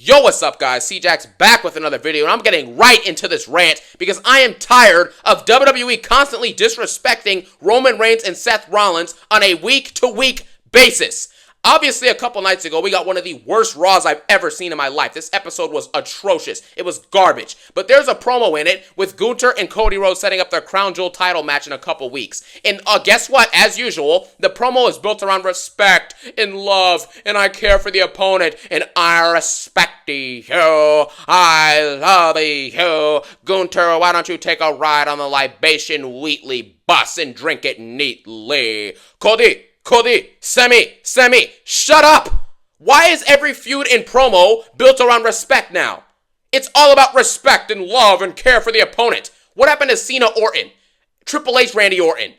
Yo, what's up, guys? C-Jack's back with another video, and I'm getting right into this rant because I am tired of WWE constantly disrespecting Roman Reigns and Seth Rollins on a week-to-week basis. Obviously, a couple nights ago, we got one of the worst Raws I've ever seen in my life. This episode was atrocious. It was garbage. But there's a promo in it with Gunther and Cody Rhodes setting up their Crown Jewel title match in a couple weeks. And guess what? As usual, the promo is built around respect and love, and I care for the opponent, and I respect you. I love you. Gunther, why don't you take a ride on the Libation Wheatley bus and drink it neatly? Cody, Semi, shut up! Why is every feud and promo built around respect now? It's all about respect and love and care for the opponent. What happened to Cena Orton? Triple H Randy Orton?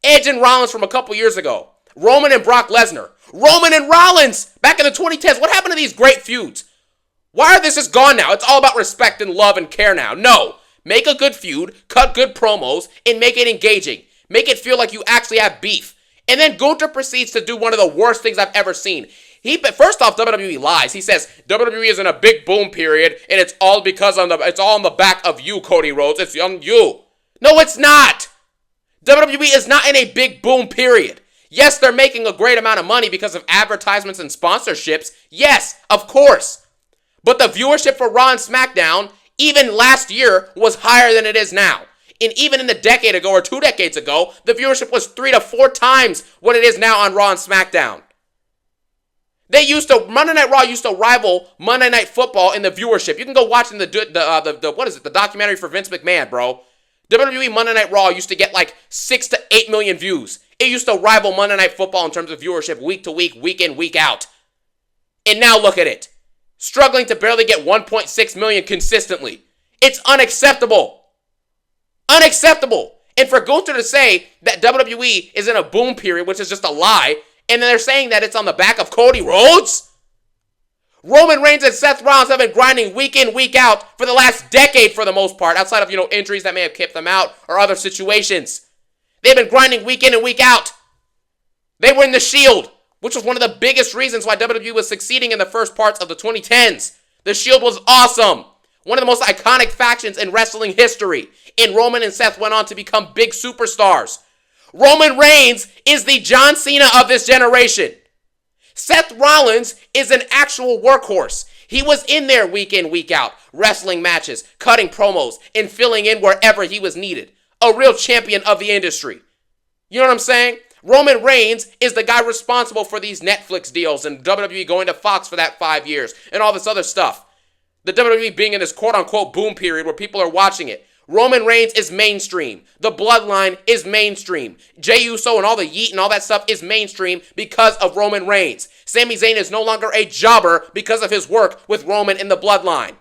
Edge and Rollins from a couple years ago? Roman and Brock Lesnar? Roman and Rollins back in the 2010s? What happened to these great feuds? Why are this just gone now? It's all about respect and love and care now. No. Make a good feud, cut good promos, and make it engaging. Make it feel like you actually have beef. And then Gunther proceeds to do one of the worst things I've ever seen. First off, WWE lies. He says WWE is in a big boom period, and it's all on the back of you, Cody Rhodes. It's on you. No, it's not. WWE is not in a big boom period. Yes, they're making a great amount of money because of advertisements and sponsorships. Yes, of course. But the viewership for Raw and SmackDown, even last year, was higher than it is now. And even in a decade ago or 2 decades ago, the viewership was 3 to 4 times what it is now on Raw and SmackDown. Monday Night Raw used to rival Monday Night Football in the viewership. You can go watch in the documentary for Vince McMahon, bro. WWE Monday Night Raw used to get like 6 to 8 million views. It used to rival Monday Night Football in terms of viewership week to week, week in, week out. And now look at it. Struggling to barely get 1.6 million consistently. It's unacceptable. Unacceptable. And for Gunther to say that WWE is in a boom period, which is just a lie, and then they're saying that it's on the back of Cody Rhodes? Roman Reigns and Seth Rollins have been grinding week in, week out for the last decade for the most part, outside of, injuries that may have kept them out or other situations. They've been grinding week in and week out. They were in the Shield, which was one of the biggest reasons why WWE was succeeding in the first parts of the 2010s. The Shield was awesome. One of the most iconic factions in wrestling history. And Roman and Seth went on to become big superstars. Roman Reigns is the John Cena of this generation. Seth Rollins is an actual workhorse. He was in there week in, week out, wrestling matches, cutting promos, and filling in wherever he was needed. A real champion of the industry. You know what I'm saying? Roman Reigns is the guy responsible for these Netflix deals and WWE going to Fox for that 5 years and all this other stuff. The WWE being in this quote-unquote boom period where people are watching it. Roman Reigns is mainstream. The Bloodline is mainstream. Jey Uso and all the yeet and all that stuff is mainstream because of Roman Reigns. Sami Zayn is no longer a jobber because of his work with Roman in the Bloodline.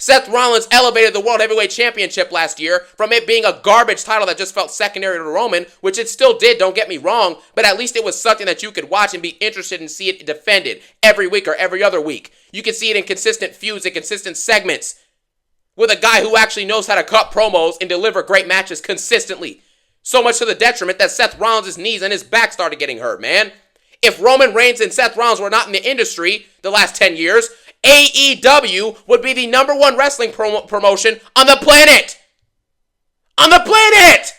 Seth Rollins elevated the World Heavyweight Championship last year from it being a garbage title that just felt secondary to Roman, which it still did, don't get me wrong, but at least it was something that you could watch and be interested in see it defended every week or every other week. You can see it in consistent feuds and consistent segments with a guy who actually knows how to cut promos and deliver great matches consistently. So much to the detriment that Seth Rollins' knees and his back started getting hurt, man. If Roman Reigns and Seth Rollins were not in the industry the last 10 years, AEW would be the #1 wrestling promotion on the planet. On the planet!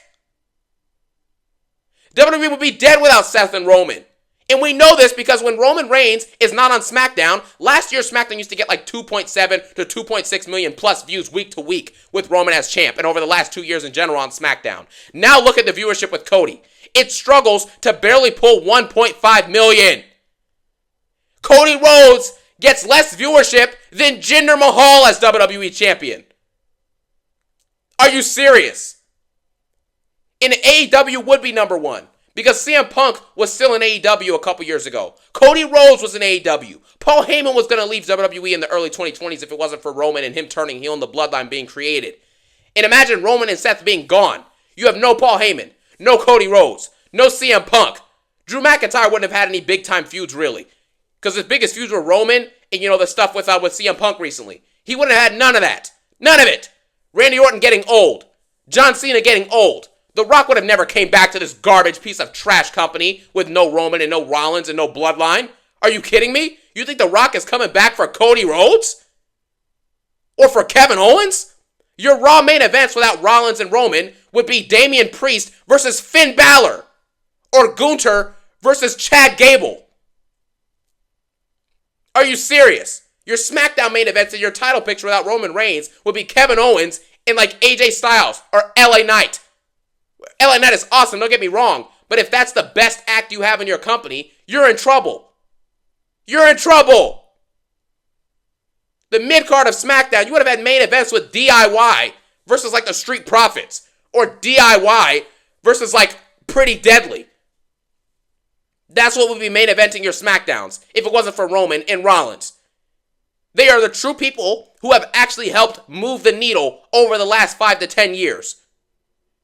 WWE would be dead without Seth and Roman. And we know this because when Roman Reigns is not on SmackDown, last year SmackDown used to get like 2.7 to 2.6 million plus views week to week with Roman as champ, and over the last 2 years in general on SmackDown. Now look at the viewership with Cody. It struggles to barely pull 1.5 million. Cody Rhodes gets less viewership than Jinder Mahal as WWE champion. Are you serious? And AEW would be #1. Because CM Punk was still in AEW a couple years ago. Cody Rhodes was in AEW. Paul Heyman was going to leave WWE in the early 2020s if it wasn't for Roman and him turning heel and the Bloodline being created. And imagine Roman and Seth being gone. You have no Paul Heyman, no Cody Rhodes, no CM Punk. Drew McIntyre wouldn't have had any big-time feuds, really. Because his biggest feuds were Roman and, the stuff with CM Punk recently. He wouldn't have had none of that. None of it. Randy Orton getting old. John Cena getting old. The Rock would have never came back to this garbage piece of trash company with no Roman and no Rollins and no Bloodline. Are you kidding me? You think The Rock is coming back for Cody Rhodes? Or for Kevin Owens? Your Raw main events without Rollins and Roman would be Damian Priest versus Finn Balor. Or Gunther versus Chad Gable. Are you serious? Your SmackDown main events and your title picture without Roman Reigns would be Kevin Owens and like AJ Styles or LA Knight. LA Knight is awesome, don't get me wrong. But if that's the best act you have in your company, you're in trouble. You're in trouble. The mid-card of SmackDown, you would have had main events with DIY versus like the Street Profits. Or DIY versus like Pretty Deadly. That's what would be main eventing your SmackDowns if it wasn't for Roman and Rollins. They are the true people who have actually helped move the needle over the last 5 to 10 years.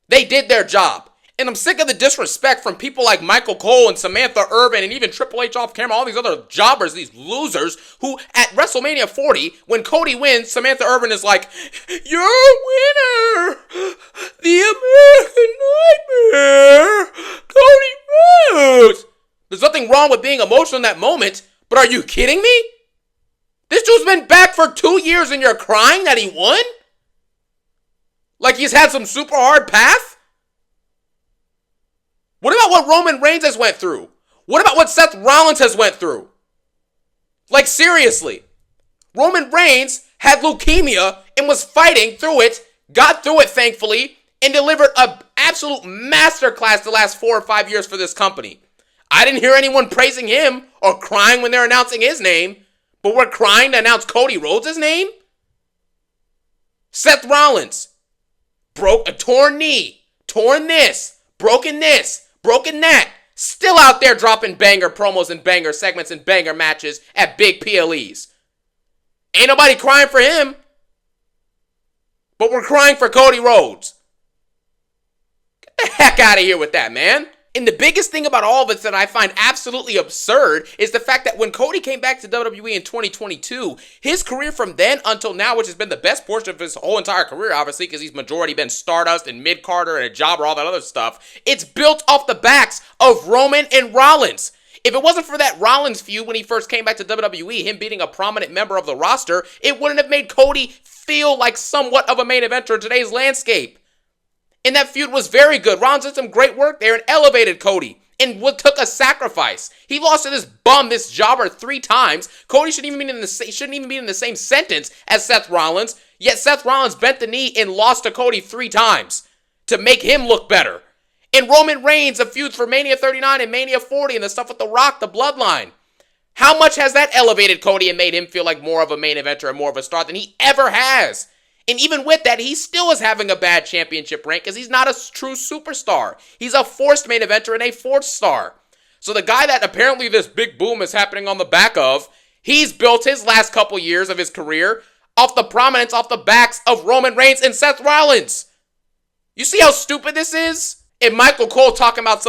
They did their job. And I'm sick of the disrespect from people like Michael Cole and Samantha Irvin and even Triple H off camera, all these other jobbers, these losers, who at WrestleMania 40, when Cody wins, Samantha Irvin is like, "You're a winner! The American Nightmare! Cody Rhodes!" There's nothing wrong with being emotional in that moment, but are you kidding me? This dude's been back for 2 years and you're crying that he won? Like he's had some super hard path? What about what Roman Reigns has went through? What about what Seth Rollins has went through? Like seriously. Roman Reigns had leukemia and was fighting through it, got through it thankfully, and delivered an absolute masterclass the last 4 or 5 years for this company. I didn't hear anyone praising him or crying when they're announcing his name, but we're crying to announce Cody Rhodes' name? Seth Rollins broke a torn knee, torn this, broken that, still out there dropping banger promos and banger segments and banger matches at big PLEs. Ain't nobody crying for him, but we're crying for Cody Rhodes. Get the heck out of here with that, man. And the biggest thing about all of it that I find absolutely absurd is the fact that when Cody came back to WWE in 2022, his career from then until now, which has been the best portion of his whole entire career, obviously, because he's majority been Stardust and mid-carder and a jobber, all that other stuff, it's built off the backs of Roman and Rollins. If it wasn't for that Rollins feud when he first came back to WWE, him being a prominent member of the roster, it wouldn't have made Cody feel like somewhat of a main eventer in today's landscape. And that feud was very good. Rollins did some great work there and elevated Cody. And what took a sacrifice. He lost to this bum, this jobber 3 times. Cody shouldn't even be in the same sentence as Seth Rollins. Yet Seth Rollins bent the knee and lost to Cody 3 times to make him look better. And Roman Reigns, a feud for Mania 39 and Mania 40 and the stuff with The Rock, the Bloodline. How much has that elevated Cody and made him feel like more of a main eventer and more of a star than he ever has? And even with that, he still is having a bad championship rank because he's not a true superstar. He's a forced main eventer and a forced star. So the guy that apparently this big boom is happening on the back of, he's built his last couple years of his career off the prominence, off the backs of Roman Reigns and Seth Rollins. You see how stupid this is? And Michael Cole talking about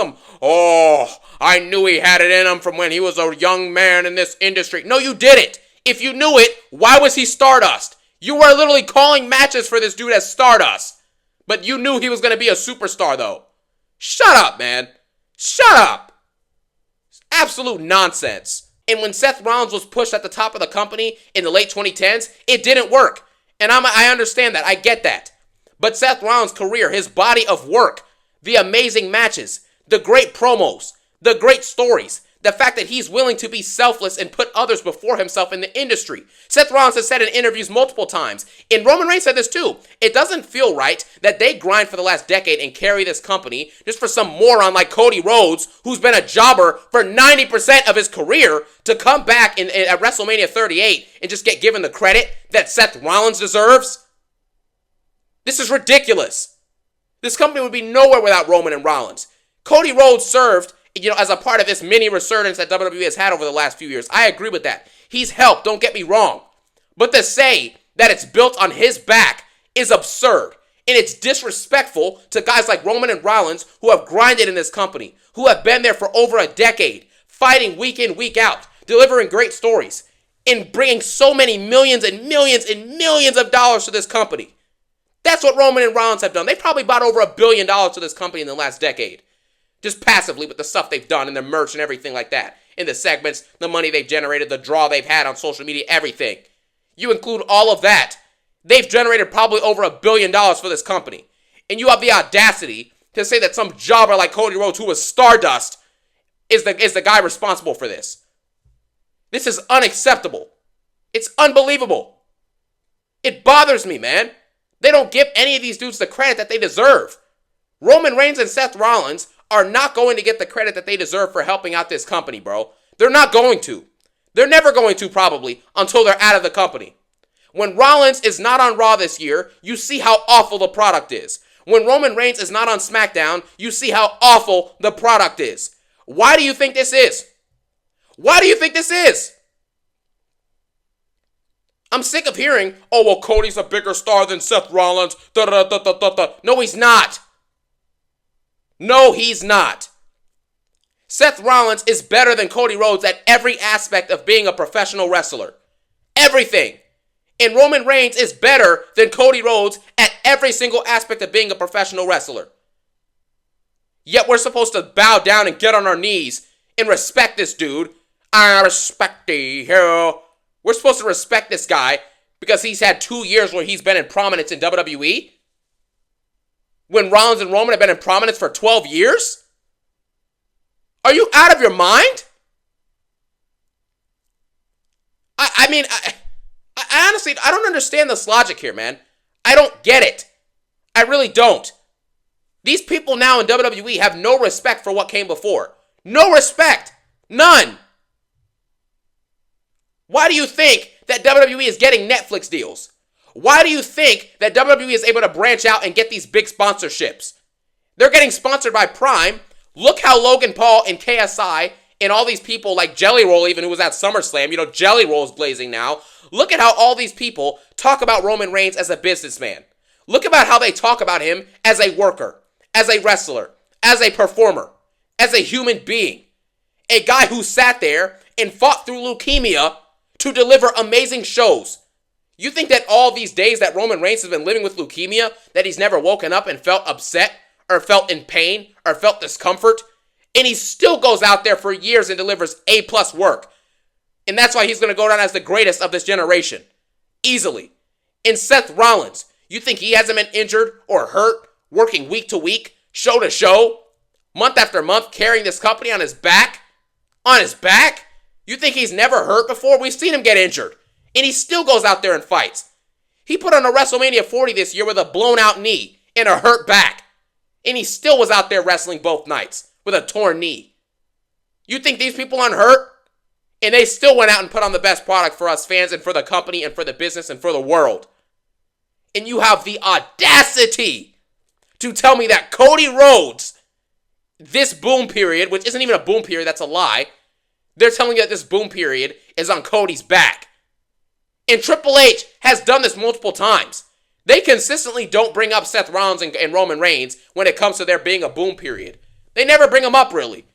I knew he had it in him from when he was a young man in this industry. No, you didn't. If you knew it, why was he Stardust? You were literally calling matches for this dude as Stardust. But you knew he was going to be a superstar, though. Shut up, man. Shut up. It's absolute nonsense. And when Seth Rollins was pushed at the top of the company in the late 2010s, it didn't work. And I understand that. I get that. But Seth Rollins' career, his body of work, the amazing matches, the great promos, the great stories, the fact that he's willing to be selfless and put others before himself in the industry. Seth Rollins has said in interviews multiple times, and Roman Reigns said this too, it doesn't feel right that they grind for the last decade and carry this company just for some moron like Cody Rhodes, who's been a jobber for 90% of his career, to come back at WrestleMania 38 and just get given the credit that Seth Rollins deserves. This is ridiculous. This company would be nowhere without Roman and Rollins. Cody Rhodes served as a part of this mini resurgence that WWE has had over the last few years. I agree with that. He's helped, don't get me wrong. But to say that it's built on his back is absurd. And it's disrespectful to guys like Roman and Rollins who have grinded in this company, who have been there for over a decade, fighting week in, week out, delivering great stories, and bringing so many millions and millions and millions of dollars to this company. That's what Roman and Rollins have done. They've probably bought over $1 billion to this company in the last decade. Just passively with the stuff they've done and their merch and everything like that. in the segments, the money they've generated, the draw they've had on social media, everything. You include all of that, they've generated probably over $1 billion for this company. And you have the audacity to say that some jobber like Cody Rhodes, who was Stardust, is the guy responsible for this. This is unacceptable. It's unbelievable. It bothers me, man. They don't give any of these dudes the credit that they deserve. Roman Reigns and Seth Rollins are not going to get the credit that they deserve for helping out this company, bro. They're not going to. They're never going to, probably, until they're out of the company. When Rollins is not on Raw this year, you see how awful the product is. When Roman Reigns is not on SmackDown, you see how awful the product is. Why do you think this is? Why do you think this is? I'm sick of hearing, oh, well, Cody's a bigger star than Seth Rollins. No, he's not. No, he's not. Seth Rollins is better than Cody Rhodes at every aspect of being a professional wrestler. Everything. And Roman Reigns is better than Cody Rhodes at every single aspect of being a professional wrestler. Yet we're supposed to bow down and get on our knees and respect this dude. I respect the hero. We're supposed to respect this guy because he's had 2 years where he's been in prominence in WWE? When Rollins and Roman have been in prominence for 12 years? Are you out of your mind? I honestly, I don't understand this logic here, man. I don't get it. I really don't. These people now in WWE have no respect for what came before. No respect. None. Why do you think that WWE is getting Netflix deals? Why do you think that WWE is able to branch out and get these big sponsorships? They're getting sponsored by Prime. Look how Logan Paul and KSI and all these people like Jelly Roll, even who was at SummerSlam, Jelly Roll's blazing now. Look at how all these people talk about Roman Reigns as a businessman. Look about how they talk about him as a worker, as a wrestler, as a performer, as a human being. A guy who sat there and fought through leukemia to deliver amazing shows. You think that all these days that Roman Reigns has been living with leukemia, that he's never woken up and felt upset or felt in pain or felt discomfort? And he still goes out there for years and delivers A+ work. And that's why he's going to go down as the greatest of this generation. Easily. And Seth Rollins, you think he hasn't been injured or hurt, working week to week, show to show, month after month, carrying this company on his back? On his back? You think he's never hurt before? We've seen him get injured. And he still goes out there and fights. He put on a WrestleMania 40 this year with a blown out knee and a hurt back. And he still was out there wrestling both nights with a torn knee. You think these people aren't hurt? And they still went out and put on the best product for us fans and for the company and for the business and for the world. And you have the audacity to tell me that Cody Rhodes, this boom period, which isn't even a boom period, that's a lie. They're telling you that this boom period is on Cody's back. And Triple H has done this multiple times. They consistently don't bring up Seth Rollins and Roman Reigns when it comes to there being a boom period. They never bring them up, really.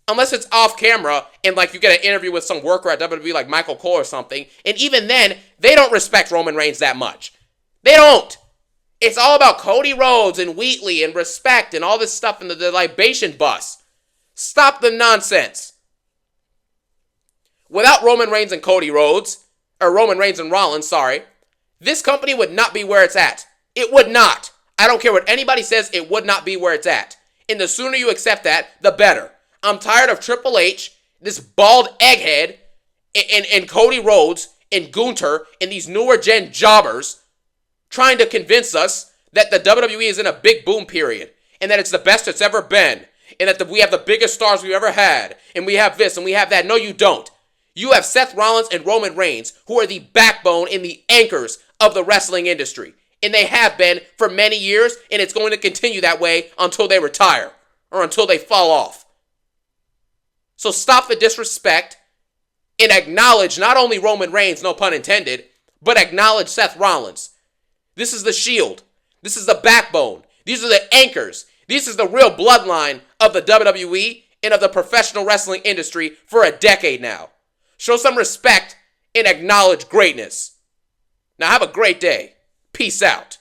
Unless it's off camera and like you get an interview with some worker at WWE like Michael Cole or something. And even then, they don't respect Roman Reigns that much. They don't. It's all about Cody Rhodes and Wheatley and respect and all this stuff in the libation bus. Stop the nonsense. Without Roman Reigns and Cody Rhodes, or Roman Reigns and Rollins, sorry, this company would not be where it's at. It would not. I don't care what anybody says, it would not be where it's at. And the sooner you accept that, the better. I'm tired of Triple H, this bald egghead, and Cody Rhodes, and Gunther, and these newer gen jobbers trying to convince us that the WWE is in a big boom period, and that it's the best it's ever been, and that we have the biggest stars we've ever had, and we have this, and we have that. No, you don't. You have Seth Rollins and Roman Reigns, who are the backbone and the anchors of the wrestling industry. And they have been for many years, and it's going to continue that way until they retire, or until they fall off. So stop the disrespect and acknowledge not only Roman Reigns, no pun intended, but acknowledge Seth Rollins. This is the shield. This is the backbone. These are the anchors. This is the real bloodline of the WWE and of the professional wrestling industry for a decade now. Show some respect and acknowledge greatness. Now have a great day. Peace out.